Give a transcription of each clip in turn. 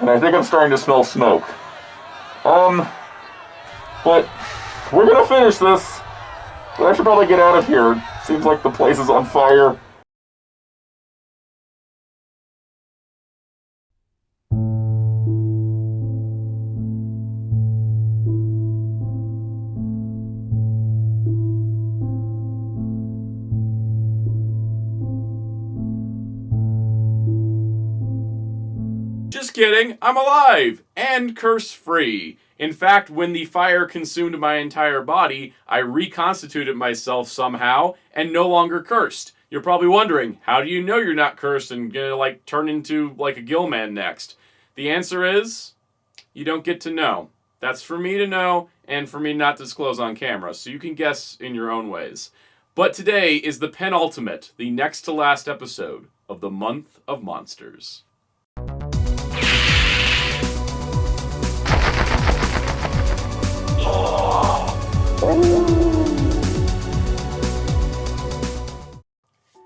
and I think I'm starting to smell smoke. But we're gonna finish this. But I should probably get out of here. Seems like the place is on fire. Just kidding, I'm alive! And curse-free. In fact, when the fire consumed my entire body, I reconstituted myself somehow and no longer cursed. You're probably wondering, how do you know you're not cursed and gonna, turn into, a Gillman next? The answer is, you don't get to know. That's for me to know and for me not to disclose on camera, so you can guess in your own ways. But today is the penultimate, the next to last episode of the Month of Monsters.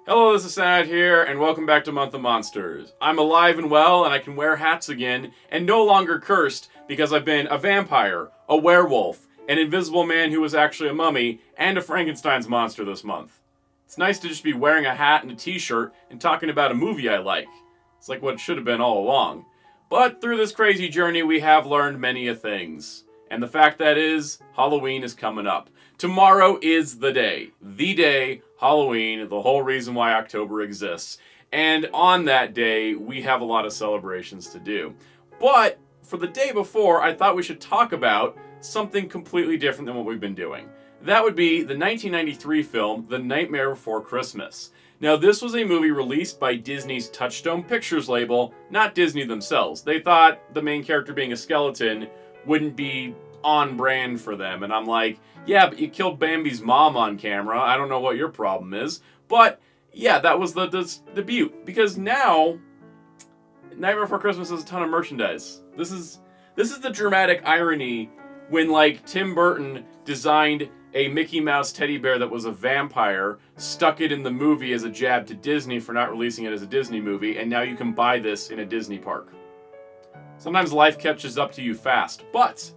Hello, this is Soundout here, and welcome back to Month of Monsters. I'm alive and well, and I can wear hats again, and no longer cursed because I've been a vampire, a werewolf, an invisible man who was actually a mummy, and a Frankenstein's monster this month. It's nice to just be wearing a hat and a t-shirt and talking about a movie I like. It's like what it should have been all along. But through this crazy journey, we have learned many a things. And the fact that is, Halloween is coming up. Tomorrow is the day, Halloween, the whole reason why October exists. And on that day, we have a lot of celebrations to do. But for the day before, I thought we should talk about something completely different than what we've been doing. That would be the 1993 film, The Nightmare Before Christmas. Now, this was a movie released by Disney's Touchstone Pictures label, not Disney themselves. They thought the main character being a skeleton wouldn't be on brand for them. And I'm like, yeah, but you killed Bambi's mom on camera. I don't know what your problem is. But yeah, that was the debut. Because now, Nightmare Before Christmas has a ton of merchandise. This is the dramatic irony when, Tim Burton designed a Mickey Mouse teddy bear that was a vampire, stuck it in the movie as a jab to Disney for not releasing it as a Disney movie, and now you can buy this in a Disney park. Sometimes life catches up to you fast, but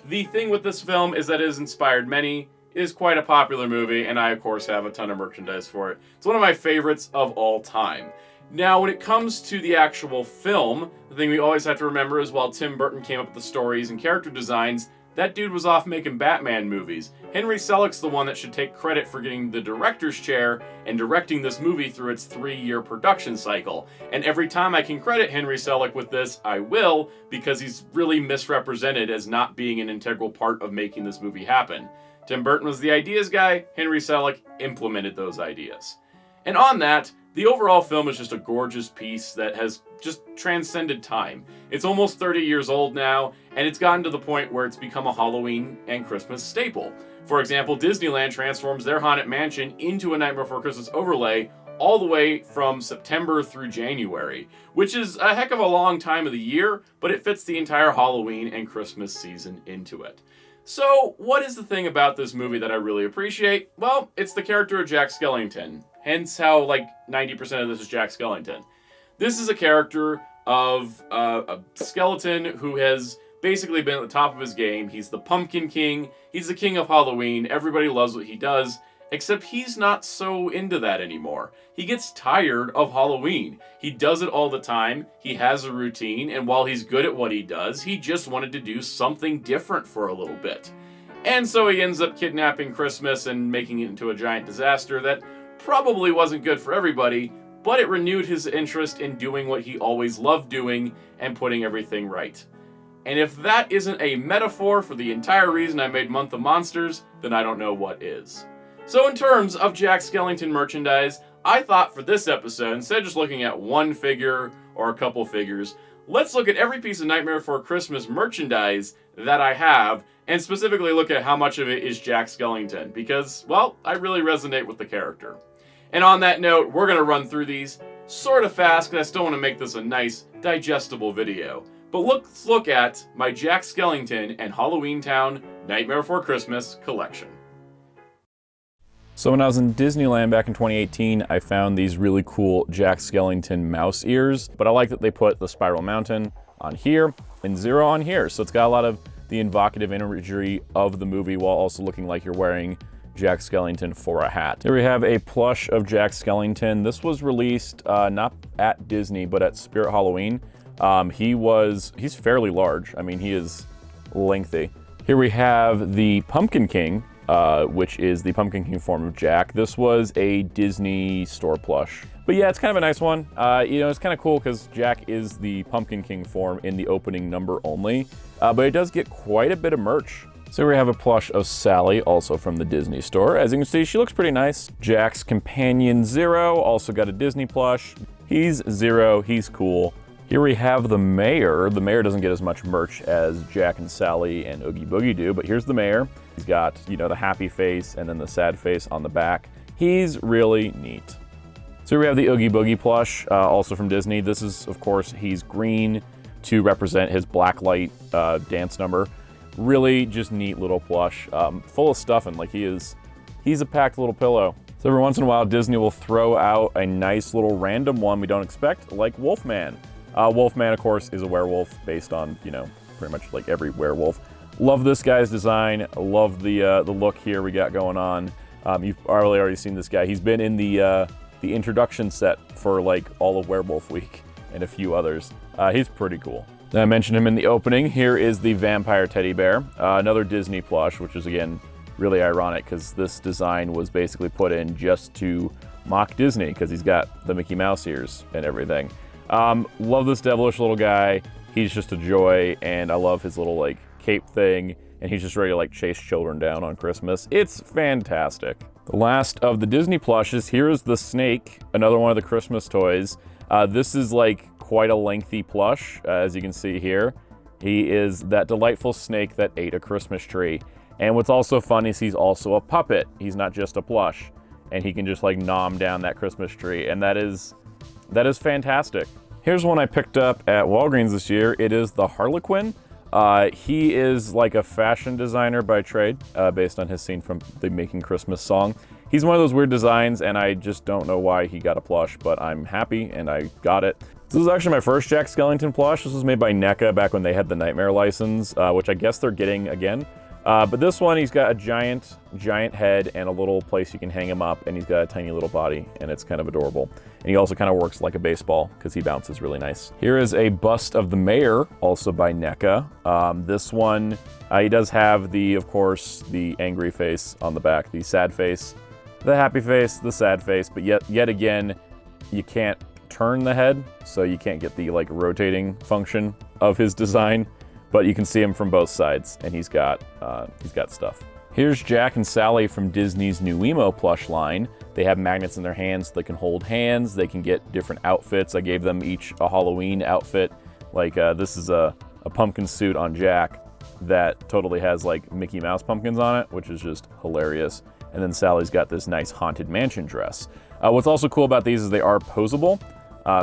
the thing with this film is that it has inspired many. It is quite a popular movie, and I, of course, have a ton of merchandise for it. It's one of my favorites of all time. Now, when it comes to the actual film, the thing we always have to remember is while Tim Burton came up with the stories and character designs, that dude was off making Batman movies. Henry Selick's the one that should take credit for getting the director's chair and directing this movie through its 3-year production cycle. And every time I can credit Henry Selick with this, I will, because he's really misrepresented as not being an integral part of making this movie happen. Tim Burton was the ideas guy, Henry Selick implemented those ideas. And on that, the overall film is just a gorgeous piece that has just transcended time. It's almost 30 years old now, and it's gotten to the point where it's become a Halloween and Christmas staple. For example, Disneyland transforms their Haunted Mansion into a Nightmare Before Christmas overlay all the way from September through January, which is a heck of a long time of the year, but it fits the entire Halloween and Christmas season into it. So, what is the thing about this movie that I really appreciate? Well, it's the character of Jack Skellington. Hence how, 90% of this is Jack Skellington. This is a character of a skeleton who has basically been at the top of his game. He's the Pumpkin King. He's the king of Halloween. Everybody loves what he does, except he's not so into that anymore. He gets tired of Halloween. He does it all the time. He has a routine, and while he's good at what he does, he just wanted to do something different for a little bit. And so he ends up kidnapping Christmas and making it into a giant disaster that probably wasn't good for everybody, but it renewed his interest in doing what he always loved doing and putting everything right. And if that isn't a metaphor for the entire reason I made Month of Monsters, then I don't know what is. So in terms of Jack Skellington merchandise, I thought for this episode, instead of just looking at one figure or a couple figures, let's look at every piece of Nightmare Before Christmas merchandise that I have, and specifically look at how much of it is Jack Skellington, because, well, I really resonate with the character. And on that note, we're going to run through these sort of fast, because I still want to make this a nice, digestible video. But let's look at my Jack Skellington and Halloween Town Nightmare Before Christmas collection. So when I was in Disneyland back in 2018, I found these really cool Jack Skellington mouse ears, but I like that they put the Spiral Mountain on here and 0 on here. So it's got a lot of the evocative imagery of the movie while also looking like you're wearing Jack Skellington for a hat. Here we have a plush of Jack Skellington. This was released not at Disney, but at Spirit Halloween. He's fairly large. I mean, he is lengthy. Here we have the Pumpkin King, which is the Pumpkin King form of Jack. This was a Disney store plush. But yeah, it's kind of a nice one. You know, it's kind of cool because Jack is the Pumpkin King form in the opening number only, but it does get quite a bit of merch. So we have a plush of Sally, also from the Disney store. As you can see, she looks pretty nice. Jack's companion 0, also got a Disney plush. He's 0, he's cool. Here we have the mayor. The mayor doesn't get as much merch as Jack and Sally and Oogie Boogie do, but here's the mayor. He's got, you know, the happy face and then the sad face on the back. He's really neat. So we have the Oogie Boogie plush, also from Disney. This is, of course, he's green to represent his blacklight dance number. Really just neat little plush, full of stuffing. Like he's a packed little pillow. So every once in a while, Disney will throw out a nice little random one we don't expect, like Wolfman. Wolfman, of course, is a werewolf based on, you know, pretty much like every werewolf. Love this guy's design. Love the look here we got going on. You've probably already seen this guy. He's been in the introduction set for like all of Werewolf Week and a few others. He's pretty cool. Then I mentioned him in the opening. Here is the vampire teddy bear, another Disney plush, which is again really ironic because this design was basically put in just to mock Disney because he's got the Mickey Mouse ears and everything. Love this devilish little guy. He's just a joy, and I love his little like cape thing, and he's just ready to like chase children down on Christmas. It's fantastic. The last of the Disney plushes, here is the snake, another one of the Christmas toys. This is like quite a lengthy plush, as you can see here. He is that delightful snake that ate a Christmas tree. And what's also fun is he's also a puppet. He's not just a plush, and he can just like nom down that Christmas tree, and that is fantastic. Here's one I picked up at Walgreens this year. It is the Harlequin. He is like a fashion designer by trade, based on his scene from the Making Christmas song. He's one of those weird designs, and I just don't know why he got a plush, but I'm happy, and I got it. This is actually my first Jack Skellington plush. This was made by Neca back when they had the Nightmare license, which I guess they're getting again. But this one, he's got a giant head and a little place you can hang him up, and he's got a tiny little body, and it's kind of adorable. And he also kind of works like a baseball because he bounces really nice. Here is a bust of the mayor, also by Neca. This one, he does have of course, the angry face on the back, the sad face, the happy face, the sad face, but yet again, you can't turn the head, so you can't get the like rotating function of his design. But you can see him from both sides, and he's got stuff. Here's Jack and Sally from Disney's new Emo plush line. They have magnets in their hands so they can hold hands. They can get different outfits. I gave them each a Halloween outfit. Like this is a pumpkin suit on Jack that totally has like Mickey Mouse pumpkins on it, which is just hilarious. And then Sally's got this nice Haunted Mansion dress. What's also cool about these is they are posable.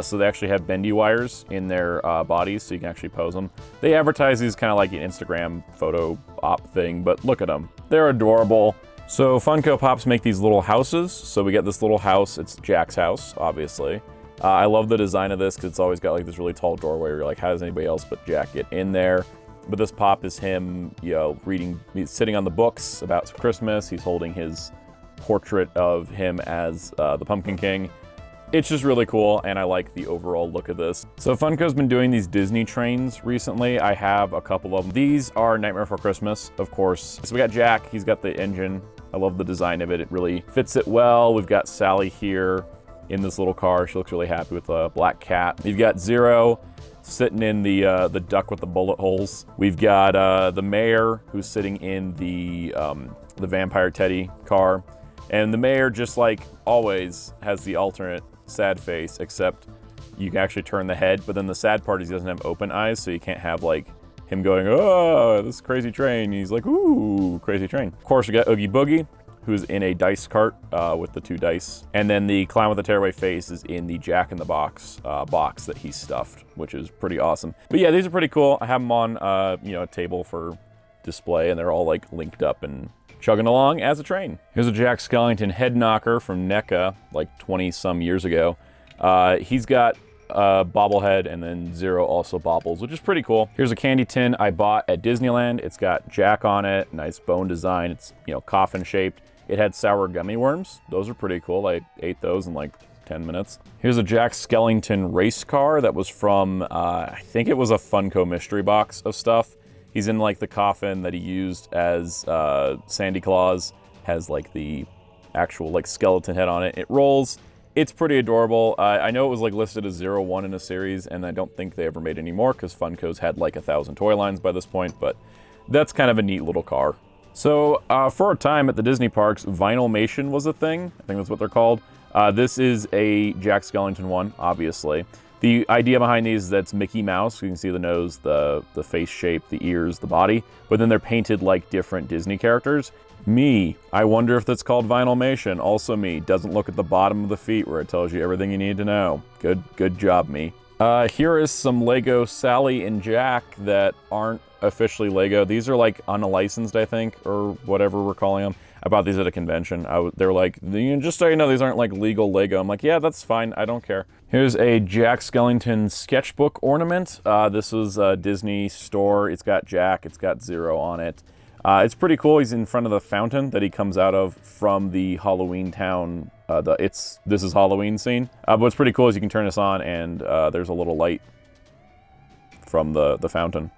So they actually have bendy wires in their bodies, so you can actually pose them. They advertise these kind of like an Instagram photo op thing, but look at them. They're adorable. So Funko Pops make these little houses. So we get this little house. It's Jack's house, obviously. I love the design of this because it's always got like this really tall doorway where you're like, how does anybody else but Jack get in there? But this pop is him, you know, he's sitting on the books about Christmas. He's holding his portrait of him as the Pumpkin King. It's just really cool, and I like the overall look of this. So Funko's been doing these Disney trains recently. I have a couple of them. These are Nightmare Before Christmas, of course. So we got Jack, he's got the engine. I love the design of it. It really fits it well. We've got Sally here in this little car. She looks really happy with a black cat. We've got Zero sitting in the duck with the bullet holes. We've got the mayor who's sitting in the vampire teddy car. And the mayor, just like always, has the alternate sad face, except you can actually turn the head, but then the sad part is he doesn't have open eyes, so you can't have like him going, oh, this crazy train. He's like, ooh, crazy train. Of course, we got Oogie Boogie, who's in a dice cart with the 2 dice. And then the clown with the tearaway face is in the Jack in the Box box that he stuffed, which is pretty awesome. But yeah, these are pretty cool. I have them on a table for display, and they're all like linked up and chugging along as a train. Here's a Jack Skellington head knocker from Neca, like 20 some years ago. He's got bobblehead, and then Zero also bobbles, which is pretty cool. Here's a candy tin I bought at Disneyland. It's got Jack on it, nice bone design. It's, you know, coffin shaped. It had sour gummy worms. Those are pretty cool. I ate those in like 10 minutes. Here's a Jack Skellington race car that was from, I think it was a Funko mystery box of stuff. He's in like the coffin that he used as Sandy Claus. Has like the actual like skeleton head on it. It rolls. It's pretty adorable. I know it was like listed as 01 in a series, and I don't think they ever made any more because Funko's had like 1,000 toy lines by this point, but that's kind of a neat little car. So for a time at the Disney parks, Vinylmation was a thing. I think that's what they're called. This is a Jack Skellington one, obviously. The idea behind these is that it's Mickey Mouse. You can see the nose, the face shape, the ears, the body, but then they're painted like different Disney characters. Me, I wonder if that's called Vinylmation. Also me, doesn't look at the bottom of the feet where it tells you everything you need to know. Good job, me. Here is some Lego Sally and Jack that aren't officially Lego. These are like unlicensed, I think, or whatever we're calling them. I bought these at a convention. They're like, just so you know, these aren't like legal Lego. I'm like, yeah, that's fine. I don't care. Here's a Jack Skellington sketchbook ornament. This was a Disney store. It's got Jack. It's got Zero on it. It's pretty cool. He's in front of the fountain that he comes out of from the Halloween Town. This is Halloween scene. But what's pretty cool is you can turn this on and there's a little light from the fountain.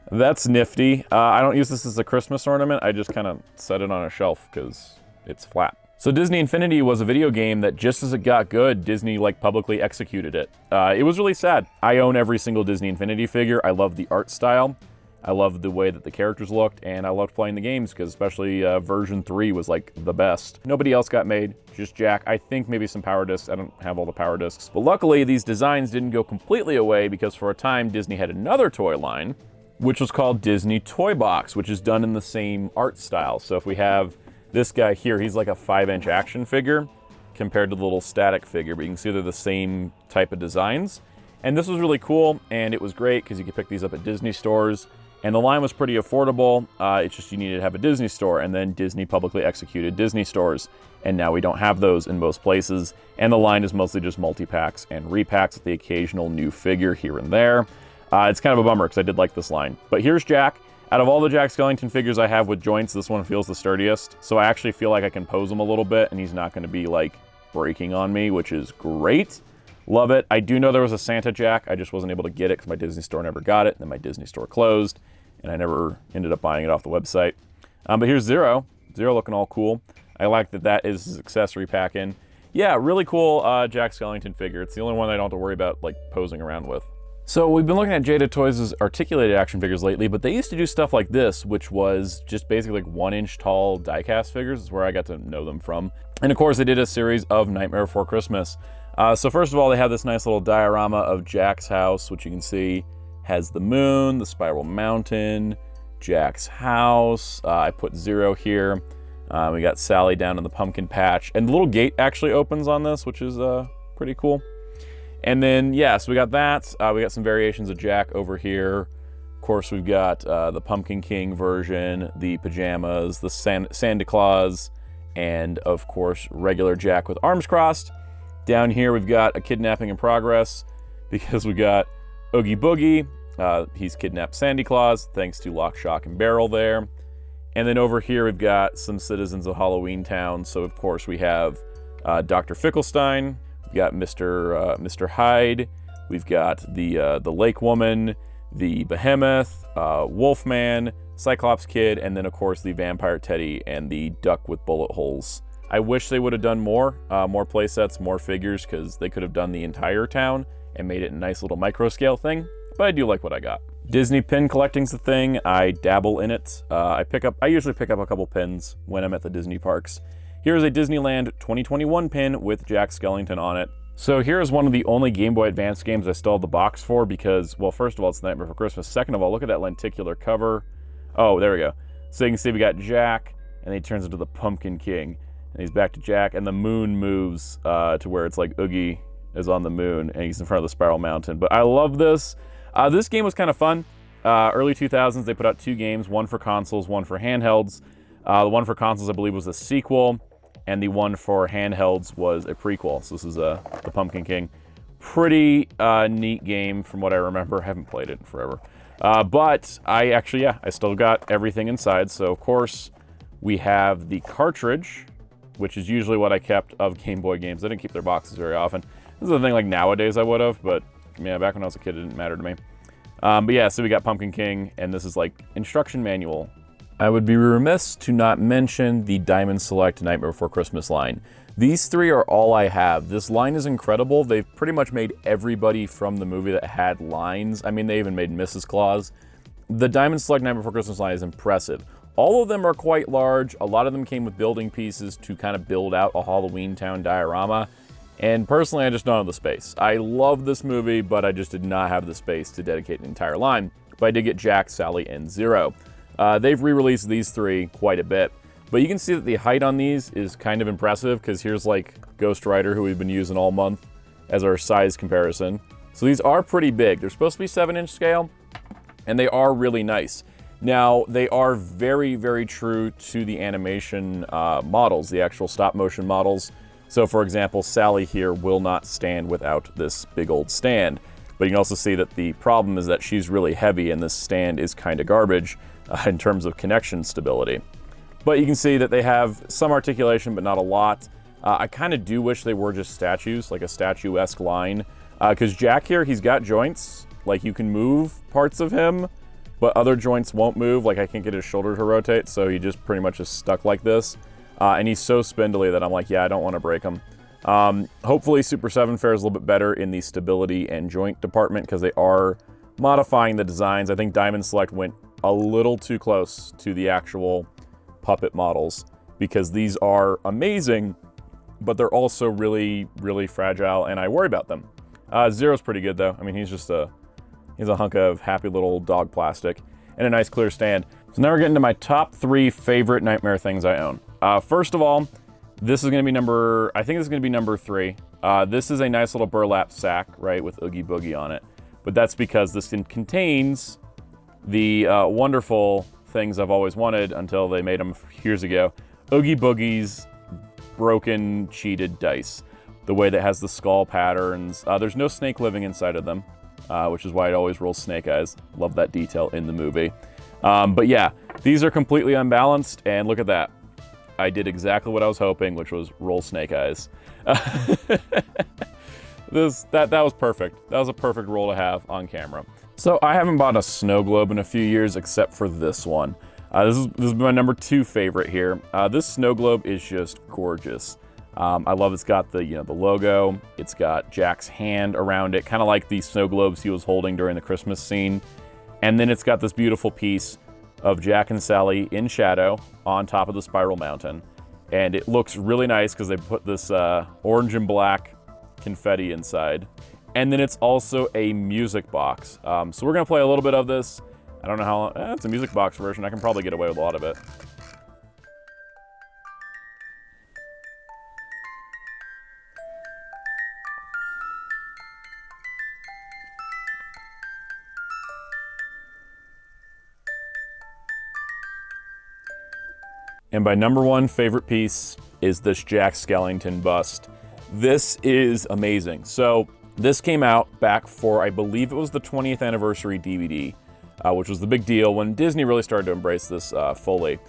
That's nifty. I don't use this as a Christmas ornament. I just kind of set it on a shelf because it's flat. So Disney Infinity was a video game that just as it got good, Disney like publicly executed it. It was really sad. I own every single Disney Infinity figure. I love the art style. I loved the way that the characters looked, and I loved playing the games because especially version 3 was like the best. Nobody else got made, just Jack. I think maybe some power discs. I don't have all the power discs. But luckily, these designs didn't go completely away because for a time, Disney had another toy line, which was called Disney Toy Box, which is done in the same art style. So if we have this guy here, he's like a 5-inch action figure compared to the little static figure, but you can see they're the same type of designs. And this was really cool, and it was great because you could pick these up at Disney stores. And the line was pretty affordable. It's just you needed to have a Disney store, and then Disney publicly executed Disney stores. And now we don't have those in most places. And the line is mostly just multi-packs and repacks with the occasional new figure here and there. It's kind of a bummer because I did like this line. But here's Jack. Out of all the Jack Skellington figures I have with joints, this one feels the sturdiest. So I actually feel like I can pose him a little bit, and he's not going to be like breaking on me, which is great. Love it. I do know there was a Santa Jack. I just wasn't able to get it because my Disney store never got it. And then my Disney store closed, and I never ended up buying it off the website. But here's Zero. Zero looking all cool. I like that that is his accessory pack in. Yeah, really cool Jack Skellington figure. It's the only one I don't have to worry about like posing around with. So we've been looking at Jada Toys' articulated action figures lately, but they used to do stuff like this, which was just basically like 1-inch tall die-cast figures. Is where I got to know them from. And of course, they did a series of Nightmare Before Christmas. So first of all, they have this nice little diorama of Jack's house, which you can see has the moon, the spiral mountain, Jack's house. I put Zero here. We got Sally down in the pumpkin patch. And the little gate actually opens on this, which is pretty cool. And then, yeah, so we got that. We got some variations of Jack over here. Of course, we've got the Pumpkin King version, the pajamas, the Santa Claus, and of course, regular Jack with arms crossed. Down here, we've got a kidnapping in progress because we got Oogie Boogie. He's kidnapped Sandy Claus, thanks to Lock, Shock, and Barrel there. And then over here, we've got some citizens of Halloween Town. So, of course, we have Dr. Fickelstein. We've got Mr. Hyde. We've got the Lake Woman, the Behemoth, Wolfman, Cyclops Kid, and then, of course, the Vampire Teddy and the Duck with Bullet Holes. I wish they would have done more play sets, more figures, because they could have done the entire town and made it a nice little micro scale thing, but I do like what I got. Disney pin collecting's the thing. I dabble in it. I usually pick up a couple pins when I'm at the Disney parks. Here's a Disneyland 2021 pin with Jack Skellington on it. So here's one of the only Game Boy Advance games I still have the box for because, well, first of all, it's the night before Christmas. Second of all, look at that lenticular cover. Oh, there we go. So you can see we got Jack, and then he turns into the Pumpkin King. And he's back to Jack, and the moon moves to where it's like Oogie is on the moon, and he's in front of the Spiral Mountain. But I love this. This game was kind of fun. Early 2000s, they put out 2 games, one for consoles, one for handhelds. The one for consoles, I believe, was a sequel, and the one for handhelds was a prequel. So this is the Pumpkin King. pretty neat game from what I remember. I haven't played it in forever. But I still got everything inside. So, of course, we have the cartridge, which is usually what I kept of Game Boy games. I didn't keep their boxes very often. This is the thing like nowadays I would have, but yeah, back when I was a kid, it didn't matter to me. But yeah, so we got Pumpkin King, and this is like instruction manual. I would be remiss to not mention the Diamond Select Nightmare Before Christmas line. These three are all I have. This line is incredible. They've pretty much made everybody from the movie that had lines. I mean, they even made Mrs. Claus. The Diamond Select Nightmare Before Christmas line is impressive. All of them are quite large. A lot of them came with building pieces to kind of build out a Halloween Town diorama. And personally, I just don't have the space. I love this movie, but I just did not have the space to dedicate an entire line. But I did get Jack, Sally, and Zero. They've re-released these three quite a bit. But you can see that the height on these is kind of impressive because here's like Ghost Rider, who we've been using all month as our size comparison. So these are pretty big. They're supposed to be 7-inch scale, and they are really nice. Now, they are very, very true to the animation models, the actual stop-motion models. So, for example, Sally here will not stand without this big old stand. But you can also see that the problem is that she's really heavy, and this stand is kind of garbage in terms of connection stability. But you can see that they have some articulation, but not a lot. I kind of do wish they were just statues, like a statuesque line. Because Jack here, he's got joints. Like, you can move parts of him, but other joints won't move. Like, I can't get his shoulder to rotate, so he just pretty much is stuck like this. And he's so spindly that I'm like, yeah, I don't want to break him. Hopefully Super 7 fares a little bit better in the stability and joint department because they are modifying the designs. I think Diamond Select went a little too close to the actual puppet models because these are amazing, but they're also really, really fragile, and I worry about them. Zero's pretty good though. I mean, he's a hunk of happy little dog plastic and a nice clear stand. So now we're getting to my top 3 favorite Nightmare things I own. First of all, this is going to be number 3. This is a nice little burlap sack, right, with Oogie Boogie on it. But that's because this contains the wonderful things I've always wanted until they made them years ago. Oogie Boogie's broken, cheated dice. The way that has the skull patterns. There's no snake living inside of them, which is why it always rolls snake eyes. Love that detail in the movie. But yeah, these are completely unbalanced, and look at that. I did exactly what I was hoping, which was roll snake eyes. That was perfect. That was a perfect roll to have on camera. So I haven't bought a snow globe in a few years, except for this one. This is my number 2 favorite here. This snow globe is just gorgeous. I love it's got the logo. It's got Jack's hand around it, kind of like the snow globes he was holding during the Christmas scene. And then it's got this beautiful piece of Jack and Sally in shadow on top of the spiral mountain. And it looks really nice because they put this orange and black confetti inside. And then it's also a music box. So we're gonna play a little bit of this. I don't know how long, it's a music box version. I can probably get away with a lot of it. And my number 1 favorite piece is this Jack Skellington bust. This is amazing. So this came out back for, I believe it was the 20th anniversary DVD, which was the big deal when Disney really started to embrace this fully.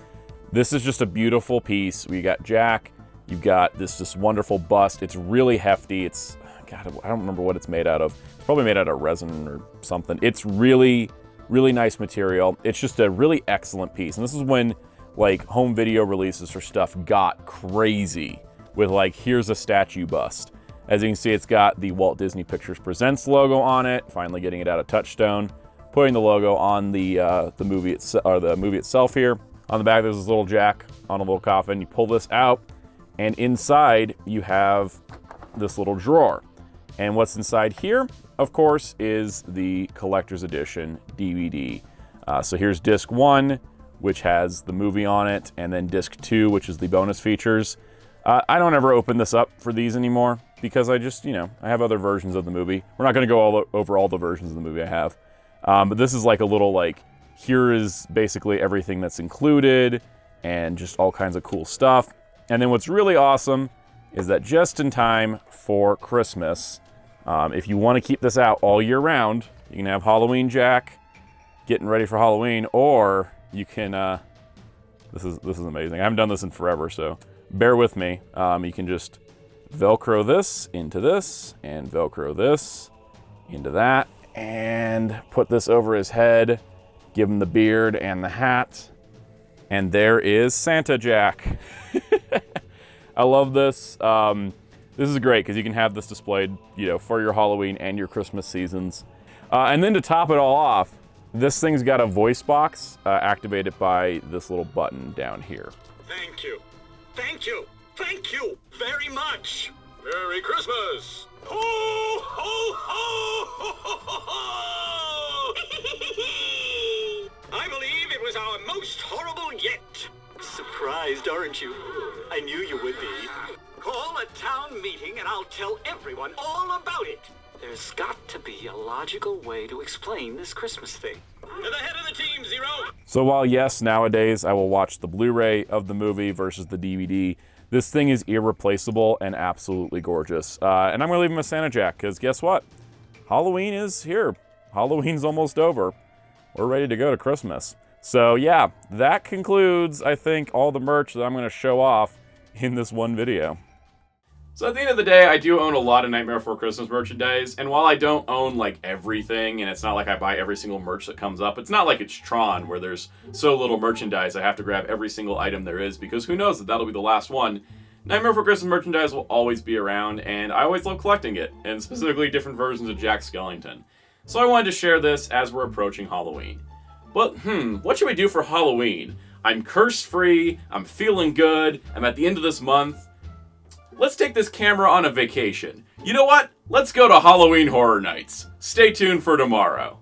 This is just a beautiful piece. We got Jack, you've got this wonderful bust. It's really hefty. It's, God, I don't remember what it's made out of. It's probably made out of resin or something. It's really, really nice material. It's just a really excellent piece. And this is when like home video releases for stuff got crazy with like, here's a statue bust. As you can see, it's got the Walt Disney Pictures Presents logo on it, finally getting it out of Touchstone, putting the logo on the movie itself here. On the back, there's this little Jack on a little coffin. You pull this out, and inside you have this little drawer. And what's inside here, of course, is the collector's edition DVD. So here's disc 1, which has the movie on it, and then disc 2, which is the bonus features. I don't ever open this up for these anymore because I just, I have other versions of the movie. We're not going to go over all the versions of the movie I have. But this is like a little here is basically everything that's included and just all kinds of cool stuff. And then what's really awesome is that just in time for Christmas, If you want to keep this out all year round, you can have Halloween Jack getting ready for Halloween, or you can, this is amazing. I haven't done this in forever, so bear with me. You can just Velcro this, and Velcro this into that, and put this over his head, give him the beard and the hat, and there is Santa Jack. I love this. This is great because you can have this displayed, for your Halloween and your Christmas seasons. And then to top it all off, this thing's got a voice box activated by this little button down here. Thank you. Thank you. Thank you very much. Merry Christmas. Ho, ho, ho, ho, ho, ho. I believe it was our most horrible yet. Surprised, aren't you? I knew you would be. Call a town meeting and I'll tell everyone all about it. There's got to be a logical way to explain this Christmas thing. To the head of the team, Zero! So while yes, nowadays I will watch the Blu-ray of the movie versus the DVD, this thing is irreplaceable and absolutely gorgeous. And I'm gonna leave him a Santa Jack, because guess what? Halloween is here. Halloween's almost over. We're ready to go to Christmas. So yeah, that concludes, I think, all the merch that I'm gonna show off in this one video. So at the end of the day, I do own a lot of Nightmare Before Christmas merchandise, and while I don't own, like, everything, and it's not like I buy every single merch that comes up, it's not like it's Tron, where there's so little merchandise I have to grab every single item there is, because who knows that that'll be the last one. Nightmare Before Christmas merchandise will always be around, and I always love collecting it, and specifically different versions of Jack Skellington. So I wanted to share this as we're approaching Halloween. But, what should we do for Halloween? I'm curse-free, I'm feeling good, I'm at the end of this month. Let's take this camera on a vacation. You know what? Let's go to Halloween Horror Nights. Stay tuned for tomorrow.